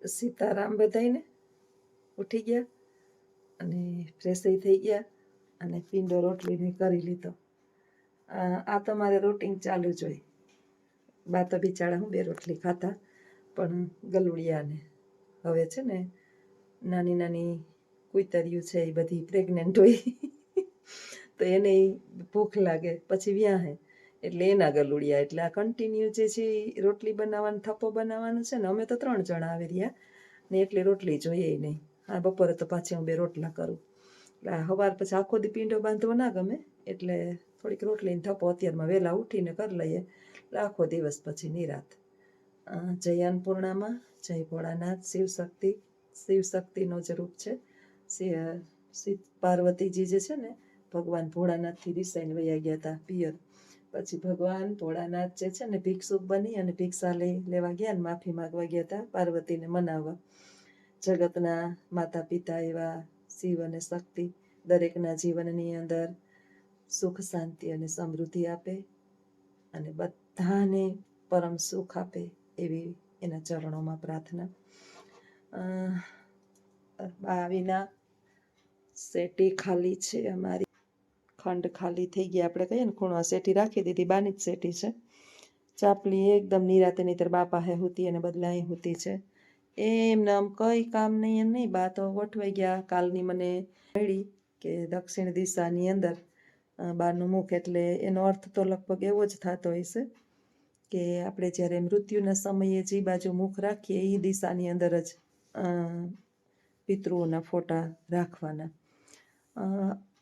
સીતારામ બધાયને ઉઠી ગયા અને ફ્રેશ થઈ ગયા અને પીંડો રોટલીને કરી લીધો. આ તો મારે રૂટિન ચાલુ જ હોય. બા તો બિચારા હું 2 રોટલી ખાતા, પણ ગલુડિયાને હવે છે ને નાની નાની કુતરિયું છે એ બધી પ્રેગ્નેન્ટ હોય તો એને ભૂખ લાગે પછી વ્યાહે એટલે એના ગલુડિયા. એટલે આ કન્ટિન્યુ જે છે રોટલી બનાવવાનો થપ્પો બનાવવાનો છે ને. અમે તો 3 જણા આવી રહ્યા ને એટલી રોટલી જોઈએ નહીં. હા, બપોરે તો પાછી હું 2 રોટલા કરું. એટલે સવાર પછી આખો દી પીંડો બાંધવો ના ગમે, એટલે થોડીક રોટલીને થપ્પો અત્યારમાં વહેલા ઉઠીને કરી લઈએ એટલે આખો દિવસ પછી નિરાત. જય અન્નપૂર્ણામાં, જય ભોળાનાથ. શિવશક્તિનો જ રૂપ છે. પાર્વતીજી જે છે ને ભગવાન ભોળાનાથથી રિસાઈને વયા ગયા હતા પિયર. પછી ભગવાન ભોળાનાથ જે છે ને ભિક્ષુક બની અને ભિક્ષા લેવા ગયા ને માફી માગવા ગયા હતા પાર્વતીને મનાવવા. જગતના માતા પિતા એવા શિવ અને શક્તિ દરેકના જીવનની અંદર સુખ શાંતિ અને સમૃદ્ધિ આપે અને બધાને પરમ સુખ આપે એવી એના ચરણોમાં પ્રાર્થના. બાવીના સેટી ખાલી છે અમારી. ખંડ ખાલી થઈ ગયા. આપણે કહીએ ને ખૂણવા સેટી રાખી દીધી. બાની જ સેટી છે. ચાપલી એકદમ નિરાતે નહીતર બાપા હે હુતી અને બદલા અહીં હુતી છે. એમને આમ કઈ કામ નહીં એમ નહીં. બા તો ગોઠવાઈ ગયા. કાલની મને મળી કે દક્ષિણ દિશાની અંદર બારનું મુખ, એટલે એનો અર્થ તો લગભગ એવો જ થતો હોય છે કે આપણે જ્યારે મૃત્યુના સમયે જે બાજુ મુખ રાખીએ એ દિશાની અંદર જ પિતૃઓના ફોટા રાખવાના.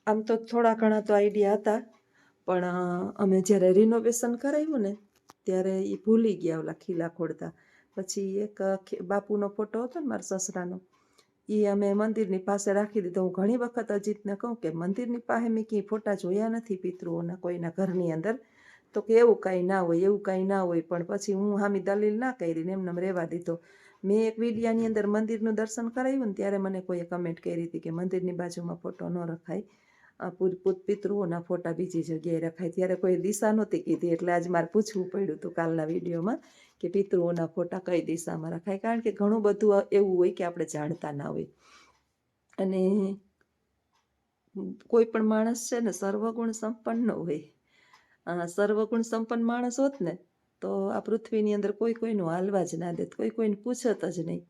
આમ તો થોડા ઘણા તો આઈડિયા હતા, પણ અમે જ્યારે રિનોવેશન કરાવ્યું ને ત્યારે એ ભૂલી ગયા ઓલા ખીલા ખોડતા. પછી એક બાપુનો ફોટો હતો ને મારા સસરાનો, એ અમે મંદિરની પાસે રાખી દીધો. હું ઘણી વખત અજીતને કહું કે મંદિરની પાસે મેં ક્યાંય ફોટા જોયા નથી પિતૃઓના કોઈના ઘરની અંદર, તો કે એવું કાંઈ ના હોય, એવું કાંઈ ના હોય. પણ પછી હું હામી દલીલ ના કરી ને એમને રહેવા દીધો. મેં એક વિડિયાની અંદર મંદિરનું દર્શન કરાવ્યું ને ત્યારે મને કોઈએ કમેન્ટ કરી હતી કે મંદિરની બાજુમાં ફોટો ન રખાય, પિતૃઓના ફોટા બીજી જગ્યાએ રખાય. ત્યારે કોઈ દિશા નહોતી કીધી, એટલે આજે મારે પૂછવું પડ્યું હતું કાલના વિડીયોમાં કે પિતૃઓના ફોટા કઈ દિશામાં રખાય. કારણ કે ઘણું બધું એવું હોય કે આપણે જાણતા ના હોય. અને કોઈ પણ માણસ છે ને સર્વગુણ સંપન્ન હોય. સર્વગુણ સંપન્ન માણસ હોત ને તો આ પૃથ્વીની અંદર કોઈ કોઈનું હાલવા જ ના દેત, કોઈ કોઈને પૂછત જ નહીં,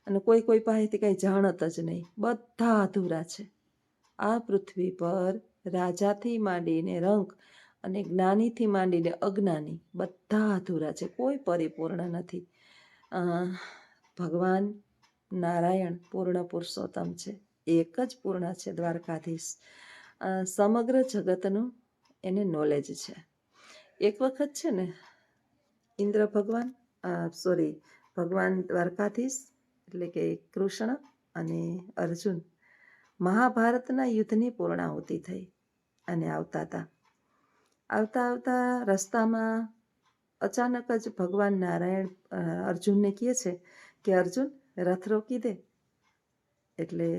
અને કોઈ કોઈ પાસેથી કાંઈ જાણત જ નહીં. બધા અધૂરા છે આ પૃથ્વી પર. રાજાથી માંડીને રંક અને જ્ઞાનીથી માંડીને અજ્ઞાની બધા અધૂરા છે, કોઈ પરિપૂર્ણ નથી. ભગવાન નારાયણ પૂર્ણ પુરુષોત્તમ છે, એક જ પૂર્ણ છે, દ્વારકાધીશ. સમગ્ર જગતનું એને નોલેજ છે. એક વખત છે ને ઇન્દ્ર ભગવાન ભગવાન દ્વારકાધીશ એટલે કે કૃષ્ણ અને અર્જુન મહાભારતના યુદ્ધની પૂર્ણાહુતિ થઈ અને આવતા આવતા રસ્તામાં અચાનક જ ભગવાન નારાયણ અર્જુનને કહે છે કે અર્જુન રથ રોકી દે. એટલે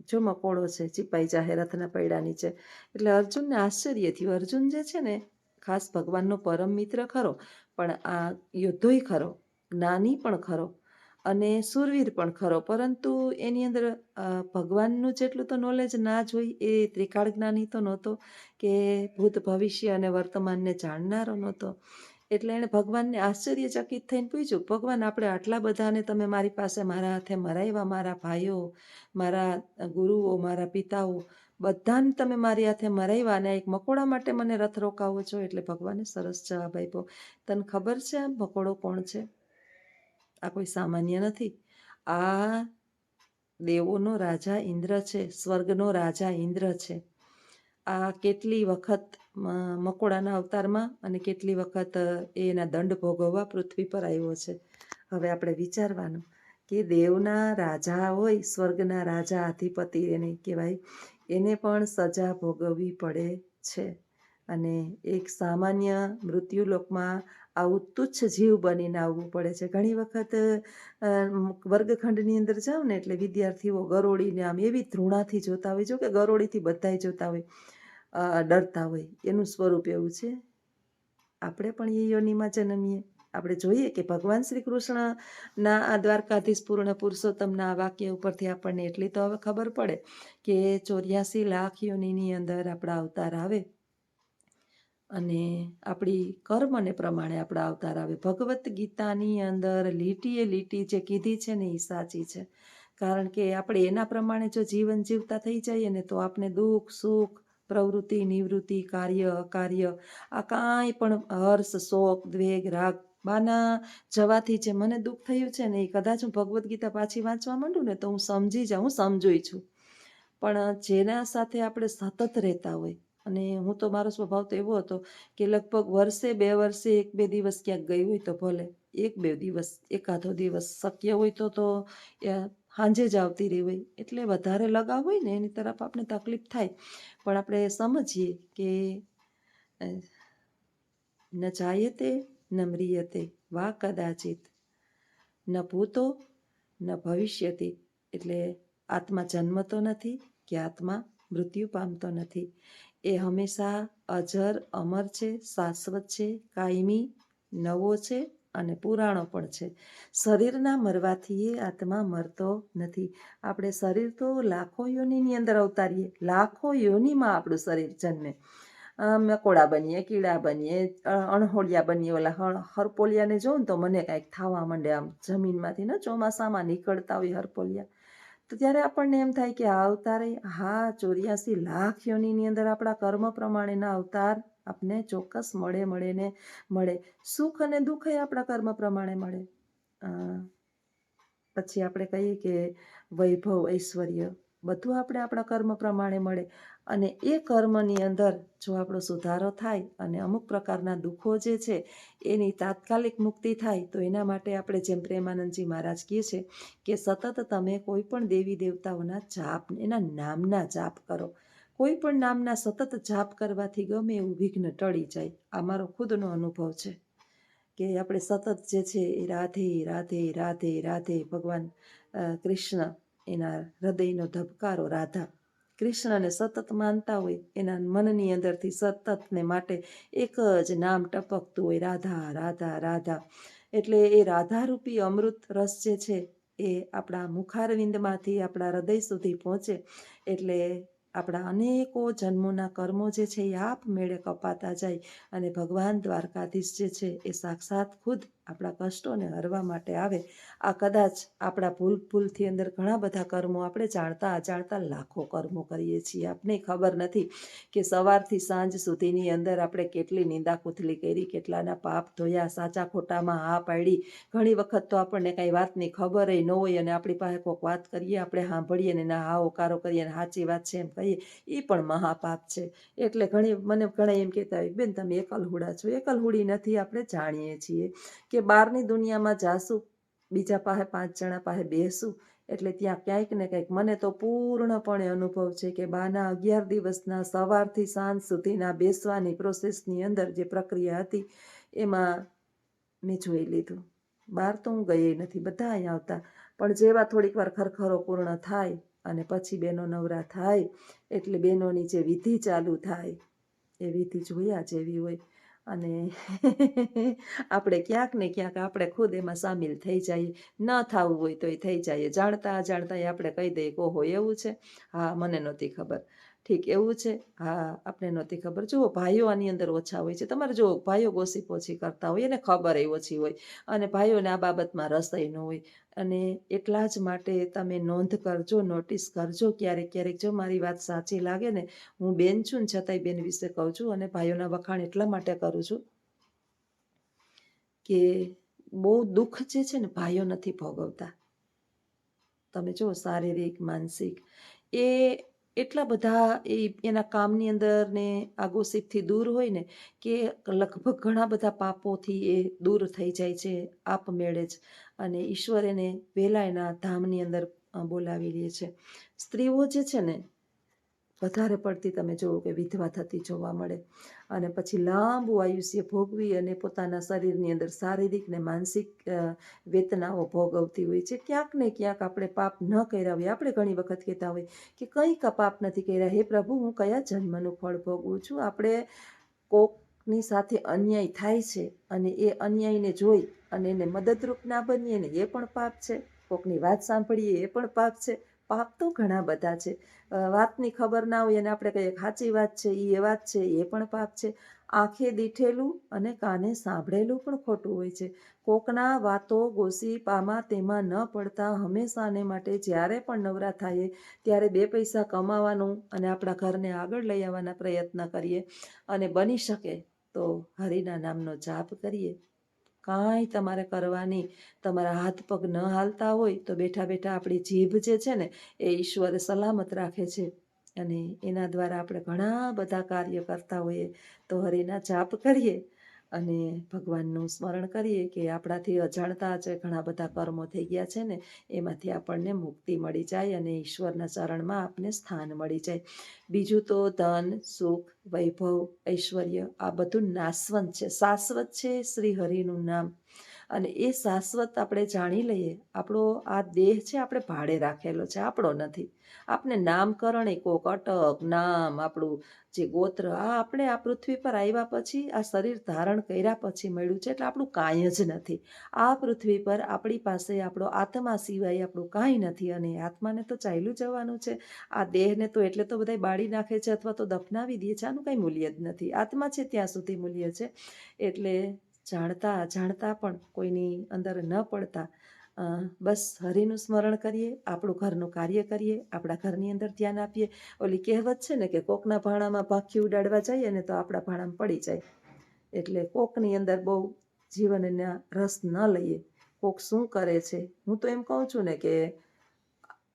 જો મકોડો છે ચીપાઈ જાહે રથના પૈડા નીચે. એટલે અર્જુનને આશ્ચર્ય થયું. અર્જુન જે છે ને ખાસ ભગવાનનો પરમ મિત્ર ખરો, પણ આ યોદ્ધોય ખરો, જ્ઞાની પણ ખરો અને સુરવીર પણ ખરો, પરંતુ એની અંદર ભગવાનનું જેટલું તો નોલેજ ના જ હોય. એ ત્રિકાળ જ્ઞાની તો નહોતો કે ભૂત ભવિષ્ય અને વર્તમાનને જાણનારો નહોતો. એટલે એણે ભગવાનને આશ્ચર્યચકિત થઈને પૂછ્યું, ભગવાન આપણે આટલા બધાને તમે મારી પાસે મારા હાથે મરાવ્યા, મારા ભાઈઓ, મારા ગુરુઓ, મારા પિતાઓ બધાને તમે મારી હાથે મરાવ્યા, અને એક મકોડા માટે મને રથ રોકાવો છો. એટલે ભગવાને સરસ જવાબ આપ્યો, તને ખબર છે આ મકોડો કોણ છે? આ કોઈ સામાન્ય નથી. આ દેવોનો રાજા ઇન્દ્ર છે, સ્વર્ગનો રાજા ઇન્દ્ર છે. આ કેટલી વખત મકોડાના અવતારમાં અને કેટલી વખત એના દંડ ભોગવવા પૃથ્વી પર આવ્યો છે. હવે આપણે વિચારવાનું કે દેવના રાજા હોય, સ્વર્ગના રાજા અધિપતિ એને કહેવાય, એને પણ સજા ભોગવવી પડે છે. અને એક સામાન્ય મૃત્યુલોકમાં આવું તુચ્છ જીવ બનીને આવવું પડે છે. ઘણી વખત વર્ગખંડની અંદર જાઓ ને એટલે વિદ્યાર્થીઓ ગરોળીને આમ એવી ધૃણાથી જોતા હોય, જો કે ગરોળીથી બધાય જોતા હોય, ડરતા હોય. એનું સ્વરૂપ એવું છે. આપણે પણ એ યોનિમાં જન્મીએ, આપણે જોઈએ કે ભગવાન શ્રી કૃષ્ણના આ દ્વારકાધીશ પૂર્ણ પુરુષોત્તમના આ વાક્ય ઉપરથી આપણને એટલી તો હવે ખબર પડે કે 84 લાખ યોનિની અંદર આપણા અવતાર આવે અને આપણી કર્મને પ્રમાણે આપણા અવતાર આવે. ભગવદ્ ગીતાની અંદર લીટીએ લીટી જે કીધી છે ને એ સાચી છે. કારણ કે આપણે એના પ્રમાણે જો જીવન જીવતા થઈ જઈએ ને તો આપણે દુઃખ સુખ પ્રવૃત્તિ નિવૃત્તિ કાર્ય અકાર્ય આ કાંઈ પણ હર્ષ શોક દ્વેગ રાગ બાના જવાથી જે મને દુઃખ થયું છે ને એ કદાચ હું ભગવદ્ ગીતા પાછી વાંચવા માંડું ને તો હું સમજી જાઉં, હું સમજું છું. પણ જેના સાથે આપણે સતત રહેતા હોય, અને હું તો મારો સ્વભાવ તો એવો હતો કે લગભગ વર્ષે 2 વર્ષે 1-2 દિવસ ક્યાંક ગઈ હોય તો ભલે 1-2 દિવસ એકાદો દિવસ શક્ય હોય તો સાંજે જ આવતી રહી હોય. એટલે વધારે લગાવ હોય ને એની તરફ આપણે તકલીફ થાય. પણ આપણે સમજીએ કે ન જાયતે ન મ્રિયતે વા કદાચિત ન ભૂતો ન ભવિષ્યતિ. એટલે આત્મા જન્મતો નથી કે આત્મા મૃત્યુ પામતો નથી. એ હંમેશા અજર અમર છે, શાશ્વત છે, કાયમી, નવો છે અને પુરાણો પણ છે. શરીરના મરવાથી એ આત્મા મરતો નથી. આપણે શરીર તો લાખો યોનિની અંદર અવતારીએ, લાખો યોનિમાં આપણું શરીર જન્મે. મકોડા બનીએ, કીડા બનીએ, અણહોળિયા બનીએ. ઓલા હરપોલિયાને જોઉં ને તો મને કાંઈક થવા માંડે, આમ જમીનમાંથી ને ચોમાસામાં નીકળતા હોય હરપોલિયા. તો ત્યારે આપણને એમ થાય કે આ અવતારે 84 લાખ યોનિની અંદર આપણા કર્મ પ્રમાણેના અવતાર આપને ચોક્કસ મળે. સુખ અને દુઃખ એ આપણા કર્મ પ્રમાણે મળે. પછી આપણે કહીએ કે વૈભવ ઐશ્વર્ય બધું આપણે આપણા કર્મ પ્રમાણે મળે. અને એ કર્મની અંદર જો આપણો સુધારો થાય અને અમુક પ્રકારના દુઃખો જે છે એની તાત્કાલિક મુક્તિ થાય તો એના માટે આપણે જેમ પ્રેમાનંદજી મહારાજ કહે છે કે સતત તમે કોઈ પણ દેવી દેવતાઓના જાપ, એના નામના જાપ કરો. કોઈ પણ નામના સતત જાપ કરવાથી ગમે એવું વિઘ્ન ટળી જાય. આ મારો ખુદનો અનુભવ છે કે આપણે સતત જે છે એ રાધે રાધે રાધે રાધે, ભગવાન કૃષ્ણ એના હૃદયનો ધબકારો રાધા, કૃષ્ણને સતત માનતા હોય, એના મનની અંદરથી સતત ને માટે એક જ નામ ટપકતું હોય, રાધા રાધા રાધા. એટલે એ રાધારૂપી અમૃત રસ જે છે એ આપણા મુખારવિંદમાંથી આપણા હૃદય સુધી પહોંચે એટલે આપણા અનેકો જન્મોના કર્મો જે છે એ આપમેળે કપાતા જાય. અને ભગવાન દ્વારકાધીશ જે છે એ સાક્ષાત ખુદ આપણા કષ્ટોને હરવા માટે આવે. આ કદાચ આપણા ભૂલથી અંદર ઘણા બધા કર્મો આપણે જાણતા અજાણતા લાખો કર્મો કરીએ છીએ. આપને ખબર નથી કે સવારથી સાંજ સુધીની અંદર આપણે કેટલી નિંદા કુથલી કરી, કેટલાના પાપ ધોયા, સાચા ખોટામાં હા પાડી. ઘણી વખત તો આપણને કાંઈ વાતની ખબર ન હોય અને આપણી પાસે કોઈક વાત કરીએ, આપણે સાંભળીએ ને ના હા હોકારો કરીએ અને સાચી વાત છે એમ કહીએ, એ પણ મહાપાપ છે. એટલે મને ઘણા એમ કહેતા હોય બેન તમે એકલહુડા છો. એકલહુડી નથી, આપણે જાણીએ છીએ કે બહારની દુનિયામાં જાશું, બીજા પાસે 5 જણા પાસે બેસું એટલે ત્યાં ક્યાંક ને કંઈક મને તો પૂર્ણપણે અનુભવ છે કે બાના 11 દિવસના સવારથી સાંજ સુધીના બેસવાની પ્રોસેસની અંદર જે પ્રક્રિયા હતી એમાં મેં જોઈ લીધું. બહાર તો હું ગઈ નથી, બધા અહીંયા આવતા, પણ જેવા થોડીક વાર ખરખરો પૂર્ણ થાય અને પછી બેનો નવરા થાય એટલે બેનોની જે વિધિ ચાલુ થાય એ વિધિ જોયા જેવી હોય. અને આપણે ક્યાંક ને ક્યાંક આપણે ખુદ એમાં સામેલ થઈ જઈએ. ન થવું હોય તો એ થઈ જાય. જાણતા અજાણતા આપણે કહી દઈએ કે ઓહો એવું છે, હા મને નહોતી ખબર, ઠીક એવું છે, હા આપણે નહોતી ખબર. જુઓ ભાઈઓ આની અંદર ઓછા હોય છે. તમારે જુઓ ભાઈઓ ગોસીપ ઓછી કરતા હોય એને ખબર એ ઓછી હોય અને ભાઈઓને આ બાબતમાં રસય ન હોય. અને એટલા જ માટે તમે નોંધ કરજો, નોટિસ કરજો. ક્યારેક ક્યારેક જો મારી વાત સાચી લાગે ને, હું બેન છું ને છતાંય બેન વિશે કહું છું અને ભાઈઓના વખાણ એટલા માટે કરું છું કે બહુ દુઃખ જે છે ને ભાઈઓ નથી ભોગવતા. તમે જો શારીરિક માનસિક એ એટલા બધા એના કામની અંદર ને આ ગોસીપથી દૂર હોય ને કે લગભગ ઘણા બધા પાપોથી એ દૂર થઈ જાય છે આપમેળે જ. અને ઈશ્વર એને વહેલા એના ધામની અંદર બોલાવી લે છે. સ્ત્રીઓ જે છે ને વધારે પડતી તમે જુઓ કે વિધવા થતી જોવા મળે અને પછી લાંબુ આયુષ્ય ભોગવી અને પોતાના શરીરની અંદર શારીરિક ને માનસિક વેદનાઓ ભોગવતી હોય છે. ક્યાંક ને ક્યાંક આપણે પાપ ન કર્યા હોય. આપણે ઘણી વખત કહેતા હોય કે કંઈ પાપ નથી કર્યા, હે પ્રભુ હું કયા જન્મનું ફળ ભોગવું છું. આપણે કોક ની સાથે અન્યાય થાય છે અને એ અન્યાયને જોઈ અને એને મદદરૂપ ના બનીએ ને એ પણ પાપ છે. કોકની વાત સાંભળીએ એ પણ પાપ છે. પાપ તો ઘણા બધા છે. વાતની ખબર ના હોય અને આપણે કહીએ સાચી વાત છે એ વાત છે એ પણ પાપ છે. આંખે દીઠેલું અને કાને સાંભળેલું પણ ખોટું હોય છે. કોકના વાતો ગોસીપ આમાં તેમાં ન પડતા હંમેશાને માટે જ્યારે પણ નવરા થાય ત્યારે 2 પૈસા કમાવાનું અને આપણા ઘરને આગળ લઈ આવવાના પ્રયત્ન કરીએ અને બની શકે તો હરિના નામનો જાપ કરીએ. કાંઈ તમારે કરવાની, તમારા હાથ પગ ન હાલતા હોય તો બેઠા બેઠા આપણી જીભ જે છે ને એ ઈશ્વરે સલામત રાખે છે અને એના દ્વારા આપણે ઘણા બધા કાર્ય કરતા હોઈએ. તો હરિના જાપ કરીએ અને ભગવાનનું સ્મરણ કરીએ કે આપણાથી અજાણતા જે ઘણા બધા કર્મો થઈ ગયા છે ને એમાંથી આપણને મુક્તિ મળી જાય અને ઈશ્વરના ચરણમાં આપને સ્થાન મળી જાય. બીજું તો ધન, સુખ, વૈભવ, ઐશ્વર્ય આ બધું નાશવંત છે. શાશ્વત છે શ્રી હરિનું નામ અને એ શાશ્વત આપણે જાણી લઈએ. આપણો આ દેહ છે આપણે ભાડે રાખેલો છે, આપણો નથી. આપણે નામકરણ એ કોક અટક નામ આપણું જે ગોત્ર આપણે આ પૃથ્વી પર આવ્યા પછી આ શરીર ધારણ કર્યા પછી મળ્યું છે. એટલે આપણું કાંઈ જ નથી. આ પૃથ્વી પર આપણી પાસે આપણો આત્મા સિવાય આપણું કાંઈ નથી અને આત્માને તો ચાલ્યું જવાનું છે. આ દેહને તો એટલે તો બધા બાળી નાખે છે અથવા તો દફનાવી દે છે. આનું કંઈ મૂલ્ય જ નથી. આત્મા છે ત્યાં સુધી મૂલ્ય છે. એટલે જાણતા અજાણતા પણ કોઈની અંદર ન પડતા બસ હરિનું સ્મરણ કરીએ, આપણું ઘરનું કાર્ય કરીએ, આપણા ઘરની અંદર ધ્યાન આપીએ. ઓલી કહેવત છે ને કે કોકના ભાણામાં પાંખી ઉડાડવા જઈએ ને તો આપણા ભાણામાં પડી જાય. એટલે કોકની અંદર બહુ જીવનના રસ ન લઈએ. કોક શું કરે છે, હું તો એમ કહું છું ને કે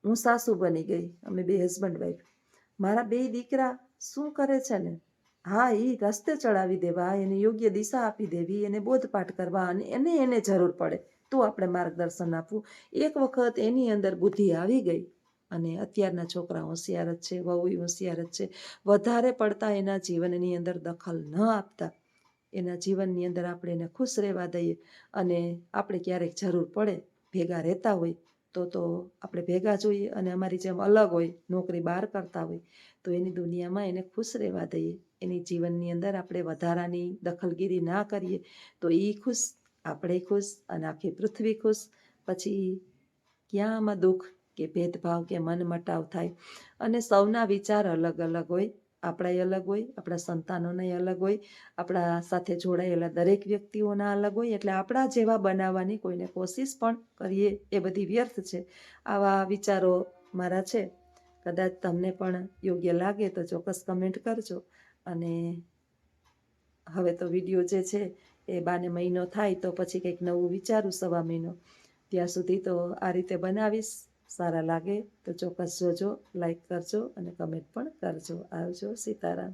હું સાસુ બની ગઈ, અમે 2 હસબન્ડ વાઈફ. મારા 2 દીકરા શું કરે છે ને, હા એ રસ્તે ચડાવી દેવા, એને યોગ્ય દિશા આપી દેવી, એને બોધપાઠ કરવા અને એને જરૂર પડે તો આપણે માર્ગદર્શન આપવું. એક વખત એની અંદર બુદ્ધિ આવી ગઈ અને અત્યારના છોકરા હોશિયાર જ છે, વહુ હોશિયાર જ છે. વધારે પડતા એના જીવનની અંદર દખલ ન આપતા એના જીવનની અંદર આપણે એને ખુશ રહેવા દઈએ અને આપણે ક્યારેક જરૂર પડે ભેગા રહેતા હોય તો આપણે ભેગા જોઈએ અને અમારી જેમ અલગ હોય, નોકરી બહાર કરતા હોય તો એની દુનિયામાં એને ખુશ રહેવા દઈએ. એની જીવનની અંદર આપણે વધારાની દખલગીરી ના કરીએ તો એ ખુશ, આપણે ખુશ અને આખી પૃથ્વી ખુશ. પછી ક્યાં આમાં દુઃખ કે ભેદભાવ કે મન મટાવ થાય. અને સૌના વિચાર અલગ અલગ હોય, આપણા અલગ હોય, આપણા સંતાનોના અલગ હોય, આપણા સાથે જોડાયેલા દરેક વ્યક્તિઓના અલગ હોય. એટલે આપણા જેવા બનાવવાની કોઈને કોશિશ પણ કરીએ એ બધી વ્યર્થ છે. આવા વિચારો મારા છે. કદાચ તમને પણ યોગ્ય લાગે તો ચોક્કસ કમેન્ટ કરજો. અને હવે તો વિડીયો જે છે એ 2 મહિનો થાય તો પછી કંઈક નવું વિચારું 1.25 મહિનો. ત્યાં સુધી તો આ રીતે બનાવીશ. સારા લાગે તો ચોક્કસ જોજો, લાઈક કરજો અને કમેન્ટ પણ કરજો. આવજો. સીતારામ.